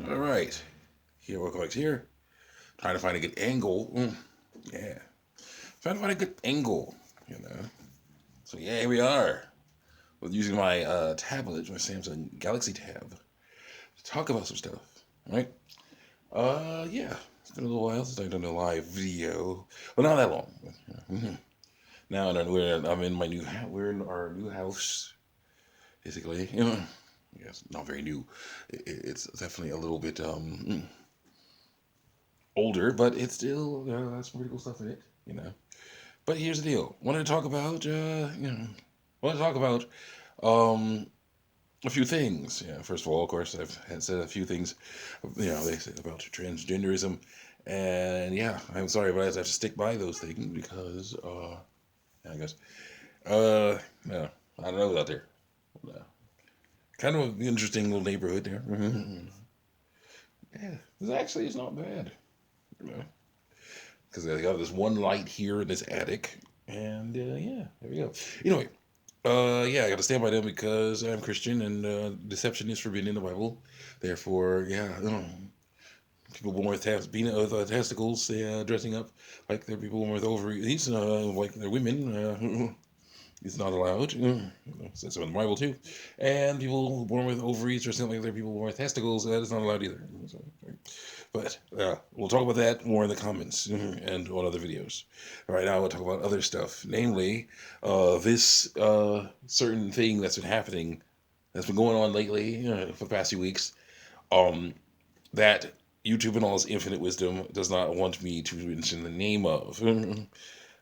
All right. Here we're going here. Trying to find a good angle. Yeah. Trying to find a good angle, you know. So yeah, here we are. With using my tablet, my Samsung Galaxy Tab, to talk about some stuff. Right? Yeah. It's been a little while since I've done a live video. Well, not that long. Now I'm in my we're in our new house, basically. Yes, not very new. It's definitely a little bit older, but it's still has some pretty cool stuff in it, you know. But here's the deal. Want to talk about um, a few things. Yeah, first of all, of course, I've had said a few things, they said about transgenderism, and yeah, I'm sorry, but I have to stick by those things because, I guess, yeah, I don't know out there. Uh, Kind of an interesting little neighborhood there. Yeah, it's not bad, you know, because I got this one light here in this attic, and yeah, there we go. Anyway, yeah, I got to stand by them because I'm Christian and deception is forbidden in the Bible. Therefore, yeah, people born with testicles, dressing up like they're people born with ovaries, like they're women. It's not allowed. It says so in the Bible too. And people born with ovaries dressing up like they're people born with testicles, that is not allowed either. So, but we'll talk about that more in the comments and on other videos. Right now, we'll talk about other stuff, namely this certain thing that's been happening, that's been going on lately for the past few weeks. Um, that YouTube and all its infinite wisdom does not want me to mention the name of.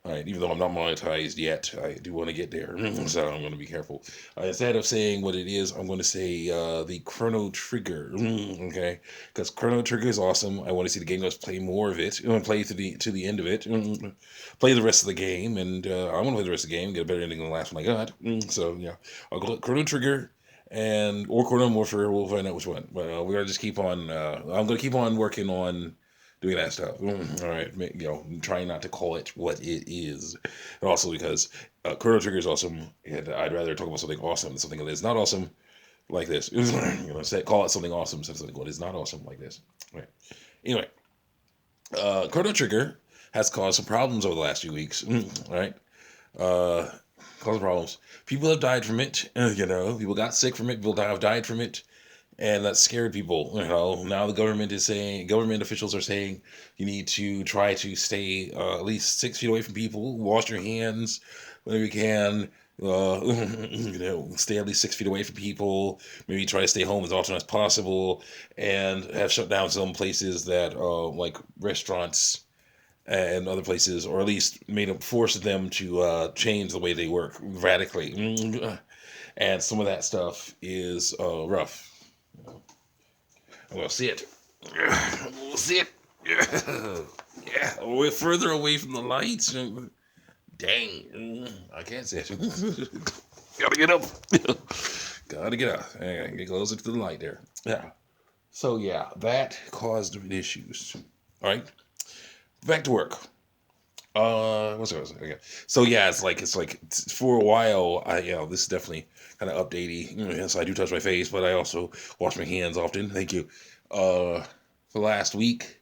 All right, even though I'm not monetized yet, I do want to get there, so I'm going to be careful. Instead of saying what it is, I'm going to say the Chrono Trigger, okay? Because Chrono Trigger is awesome. I want to see the game. Let's play more of it. I want to play to the end of it, play the rest of the game, and I want to play the rest of the game, get a better ending than the last one I got. So yeah, I'll go Chrono Trigger and or Chrono Morpher. We'll find out which one. But we're gonna just keep on. I'm gonna keep on working on doing that stuff. All right, trying not to call it what it is, and also because Chrono Trigger is awesome, and I'd rather talk about something awesome than something that is not awesome like this. Call it something awesome instead of something what is not awesome like this. Right. Anyway, Chrono Trigger has caused some problems over the last few weeks. Right. Uh, Caused problems. People have died from it. People got sick from it. People have died from it, and that scared people. Now the government officials are saying you need to try to stay at least 6 feet away from people, wash your hands whenever you can. Stay at least 6 feet away from people. Maybe try to stay home as often as possible, and have shut down some places that, like restaurants and other places, or at least forced them to change the way they work radically. And some of that stuff is rough. We'll see it. We'll see it. Yeah, we're further away from the lights. Dang, I can't see it. Gotta get up. Gotta get up. Get closer to the light there. Yeah. So yeah, that caused issues. All right, back to work. What's I was okay. So yeah, it's like for a while. This is definitely kind of updatey. Yes, I do touch my face, but I also wash my hands often. Thank you. For last week,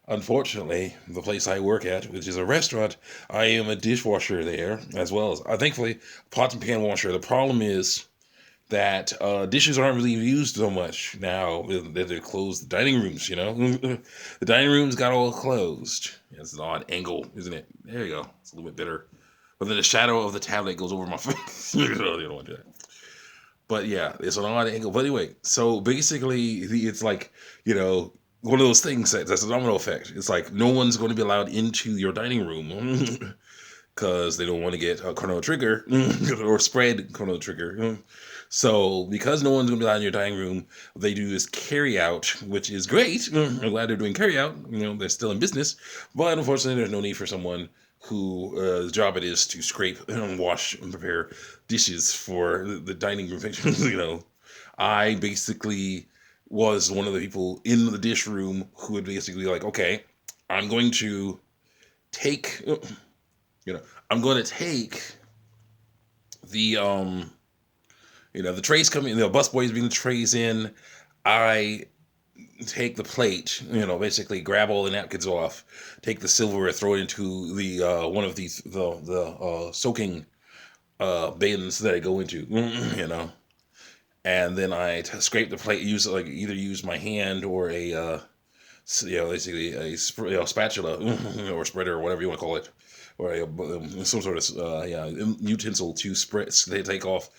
unfortunately, the place I work at, which is a restaurant, I am a dishwasher there as well as, thankfully, pot and pan washer. The problem is that dishes aren't really used so much now that they're closed. The dining rooms, the dining rooms got all closed. Yeah, it's an odd angle, isn't it? There you go. It's a little bit better. But then the shadow of the tablet goes over my face. You don't want to do that. But yeah, it's an odd angle. But anyway, so basically, it's like, one of those things that's a domino effect. It's like no one's going to be allowed into your dining room because they don't want to get a Chrono Trigger or spread Chrono Trigger. So because no one's gonna be allowed in your dining room, they do this carry out, which is great. I'm glad they're doing carry out. They're still in business, but unfortunately, there's no need for someone who the job it is to scrape and wash and prepare dishes for the dining room. I basically was one of the people in the dish room who would basically like, okay, I'm going to take, I'm going to take the the trays coming, the bus boys bring the trays in. I take the plate, basically grab all the napkins off, take the silverware, throw it into the one of these the soaking bins that I go into, and then I scrape the plate. Either use my hand or a basically a spatula or spreader or whatever you want to call it, or some sort of utensil to spread. They take off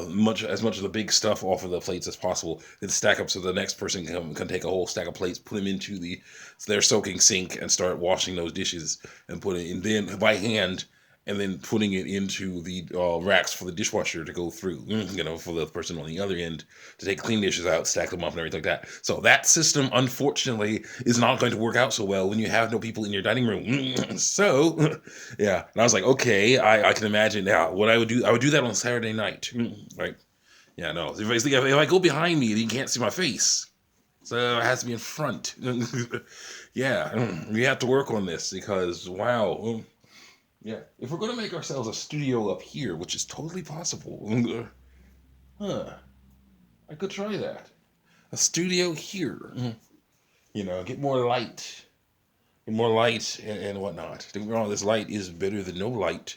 much of the big stuff off of the plates as possible, then stack up so the next person can take a whole stack of plates, put them into their soaking sink, and start washing those dishes and put it in then by hand. And then putting it into the racks for the dishwasher to go through, for the person on the other end to take clean dishes out, stack them up, and everything like that. So that system, unfortunately, is not going to work out so well when you have no people in your dining room. So, yeah. And I was like, okay, I can imagine now what I would do. I would do that on Saturday night, right? Yeah, no. If I go behind me, then you can't see my face. So it has to be in front. Yeah, we have to work on this because, wow. Yeah, if we're going to make ourselves a studio up here, which is totally possible, I could try that. A studio here, get more light, and whatnot. Don't get me wrong, this light is better than no light.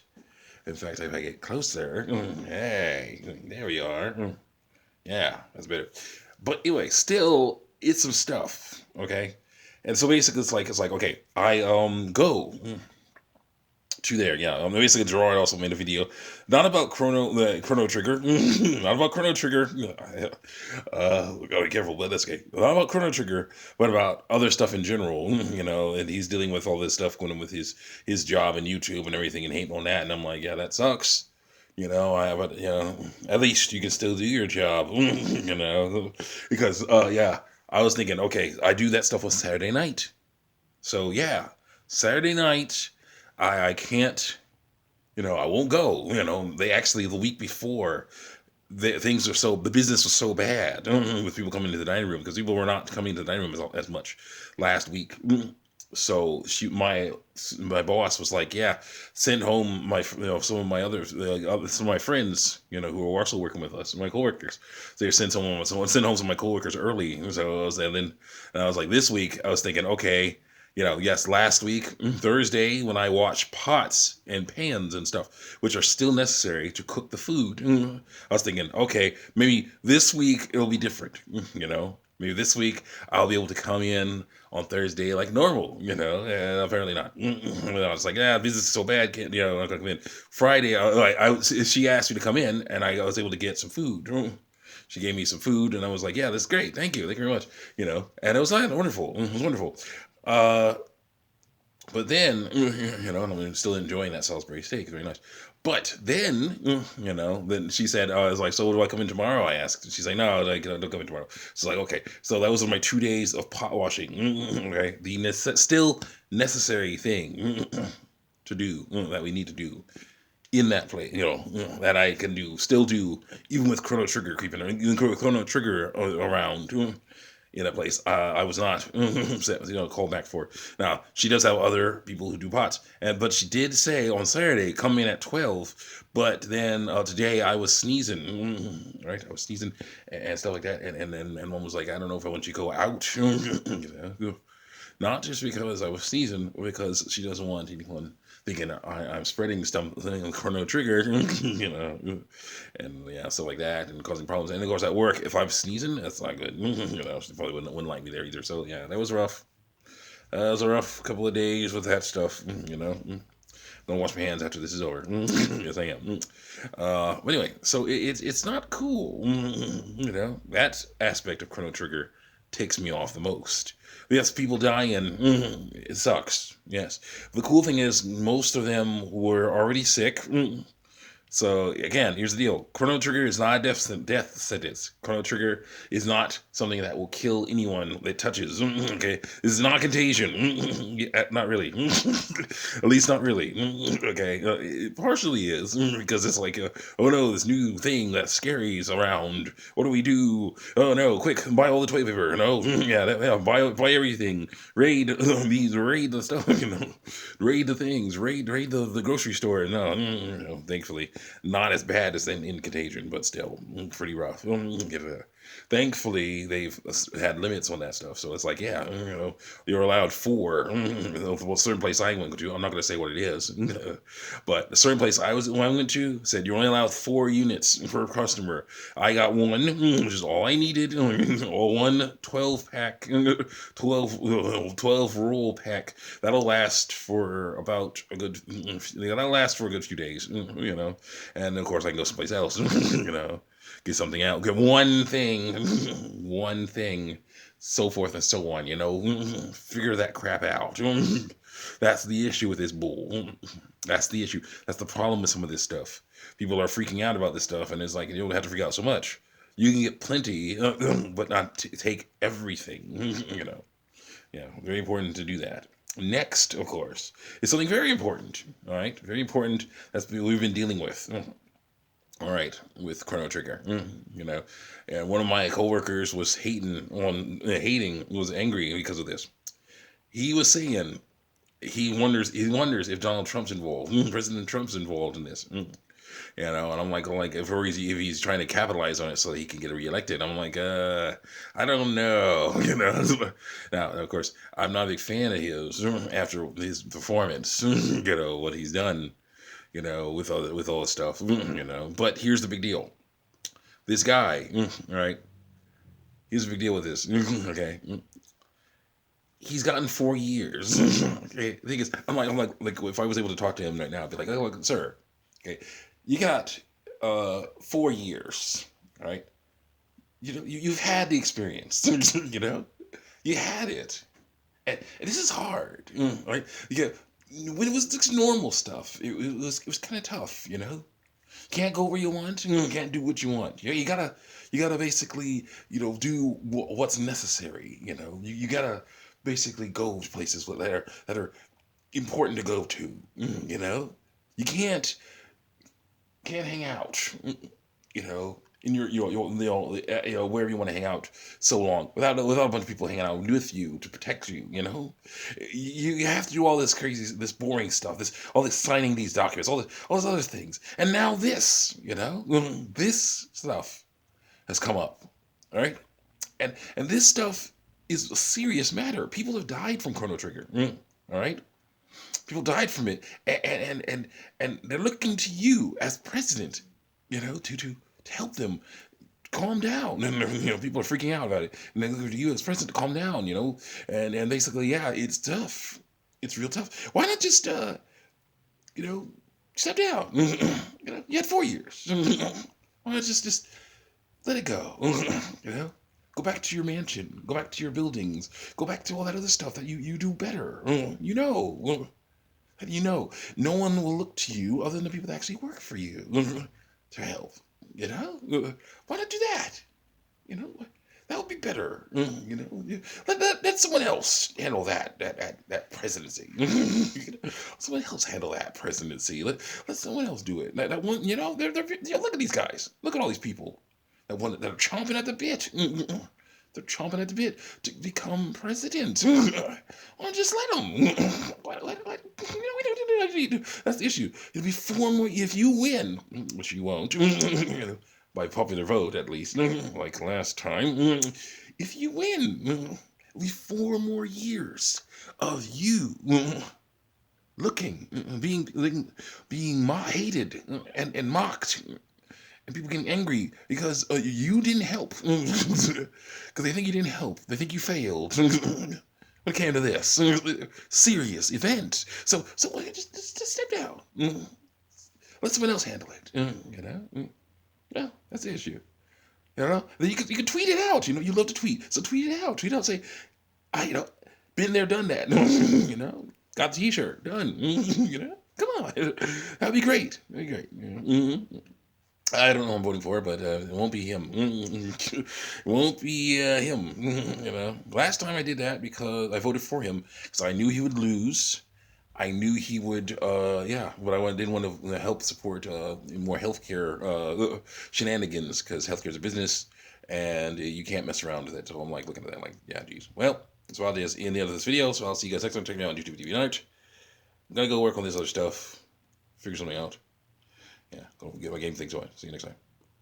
In fact, if I get closer, hey, there we are. Yeah, that's better. But anyway, still, it's some stuff, okay? And so basically, it's like okay, I go to there, yeah. Basically, Gerard also made a video, not about Chrono Trigger, not about Chrono Trigger. Gotta be careful, but that's okay. Not about Chrono Trigger, but about other stuff in general, And he's dealing with all this stuff going on with his job and YouTube and everything, and hating on that. And I'm like, yeah, that sucks. But at least you can still do your job, because yeah, I was thinking, okay, I do that stuff on Saturday night, so yeah, Saturday night. I can't, I won't go. They actually, the week before, the business was so bad with people coming to the dining room because people were not coming to the dining room as much last week. So my boss was like, yeah, send home some of my some of my friends, who are also working with us, my coworkers. So they send home some of my coworkers early. So I was like, this week I was thinking, okay. Yes, last week, Thursday, when I watched pots and pans and stuff, which are still necessary to cook the food, I was thinking, okay, maybe this week it'll be different, Maybe this week I'll be able to come in on Thursday like normal, and apparently not. I was like, business is so bad, can't, I'm not gonna come in. Friday, she asked me to come in, and I was able to get some food. She gave me some food, and I was like, yeah, that's great, thank you very much, and it was wonderful. It was wonderful. But then, and I'm still enjoying that Salisbury steak. It's very nice. But then, then she said, I was like, so do I come in tomorrow? I asked. She's like, no, don't come in tomorrow. So like, okay. So that was my 2 days of pot washing. Okay. The still necessary thing to do that we need to do in that place, that I can still do, even with Chrono Trigger creeping, even with Chrono Trigger around. In that place, I was not called back for. Now she does have other people who do pots, but she did say on Saturday come in at 12. But then today I was sneezing, right? I was sneezing and stuff like that, and mom was like, I don't know if I want you to go out, not just because I was sneezing, or because she doesn't want anyone thinking I'm spreading something on Chrono Trigger, and yeah, stuff like that, and causing problems. And of course, at work, if I'm sneezing, that's not good. She probably wouldn't like me there either. So yeah, that was rough. It was a rough couple of days with that stuff. Gonna wash my hands after this is over. Yes, I am. But anyway, so it's not cool. That aspect of Chrono Trigger takes me off the most. Yes, people dying. It sucks. Yes. The cool thing is, most of them were already sick. So again, here's the deal: Chrono Trigger is not a death sentence. Chrono Trigger is not something that will kill anyone that touches. Okay, this is not contagion. Not really. At least not really. Okay, it partially is because it's like, oh no, this new thing that's scary is around. What do we do? Oh no, quick, buy all the toilet paper. No, buy everything. Raid raid the stuff. Raid the things. Raid the grocery store. No, thankfully. Not as bad as in Contagion, but still pretty rough. Thankfully, they've had limits on that stuff. So it's like, yeah, you're allowed 4. Well, certain place I went to, I'm not going to say what it is, but a certain place when I went to said you're only allowed 4 units per customer. I got one, which is all I needed. One 12-pack, 12 roll pack. That'll last for about a good, that'll last for a good few days, and of course I can go someplace else, get something out, get one thing, one thing, so forth and so on, figure that crap out. That's the issue with this bull. That's the issue. That's the problem with some of this stuff. People are freaking out about this stuff, and it's like, you don't have to freak out so much. You can get plenty, but not take everything, Yeah, very important to do that. Next, of course, is something very important, all right? Very important that's what we've been dealing with. All right, with Chrono Trigger, and one of my coworkers was was angry because of this. He was saying he wonders if Donald Trump's involved, President Trump's involved in this, and I'm like if he's trying to capitalize on it so that he can get reelected. I'm like, I don't know, Now, of course, I'm not a big fan of his after his performance, what he's done. With all this stuff, But here's the big deal. This guy, right? Here's the big deal with this, okay? He's gotten 4 years. Okay, the thing is, I'm like, if I was able to talk to him right now, I'd be like, oh, sir, okay, you got 4 years, right? You've had the experience, you had it, and this is hard, right? When it was just normal stuff, it was kind of tough, Can't go where you want, can't do what you want. You gotta basically, do what's necessary. You gotta basically go to places that are important to go to. You can't hang out. In your wherever you want to hang out so long without a bunch of people hanging out with you to protect you. You have to do all this crazy, this boring stuff, all this signing these documents, all those other things, and now this, this stuff has come up, all right, and this stuff is a serious matter. People have died from Chrono Trigger, all right. People died from it, and they're looking to you as president, to help them calm down. And people are freaking out about it, and they look to you as president to calm down. And basically, yeah, it's tough. It's real tough. Why not just step down? You had 4 years. Why not just let it go? Go back to your mansion. Go back to your buildings. Go back to all that other stuff that you do better. No one will look to you other than the people that actually work for you to help. Why not do that? That would be better. Let someone else handle that presidency. Someone else handle that presidency. Let someone else do it. That one, look at these guys. Look at all these people that are chomping at the bit. They're chomping at the bit to become president. Well, just let them. That's the issue. It'll be 4 more if you win, which you won't, by popular vote at least, like last time. If you win, it'll be 4 more years of you being hated and mocked. And people getting angry because you didn't help. Because they think you didn't help. They think you failed. When it came to this serious event. So just step down. Let someone else handle it. Yeah, that's the issue. Then you can tweet it out. You love to tweet. So tweet it out. Tweet out. Say, been there, done that. Got the t-shirt. Done. Come on. That'd be great. That'd be great. I don't know who I'm voting for, but it won't be him. It won't be him. Last time I did that because I voted for him because I knew he would lose. I knew he would, but I didn't want to help support more healthcare shenanigans because healthcare is a business and you can't mess around with it. So I'm looking at that yeah, geez. Well, that's what it is in the end of this video. So I'll see you guys next time. Check me out on YouTube TV Night. I'm going to go work on this other stuff, figure something out. Yeah, go get my game things going. See you next time.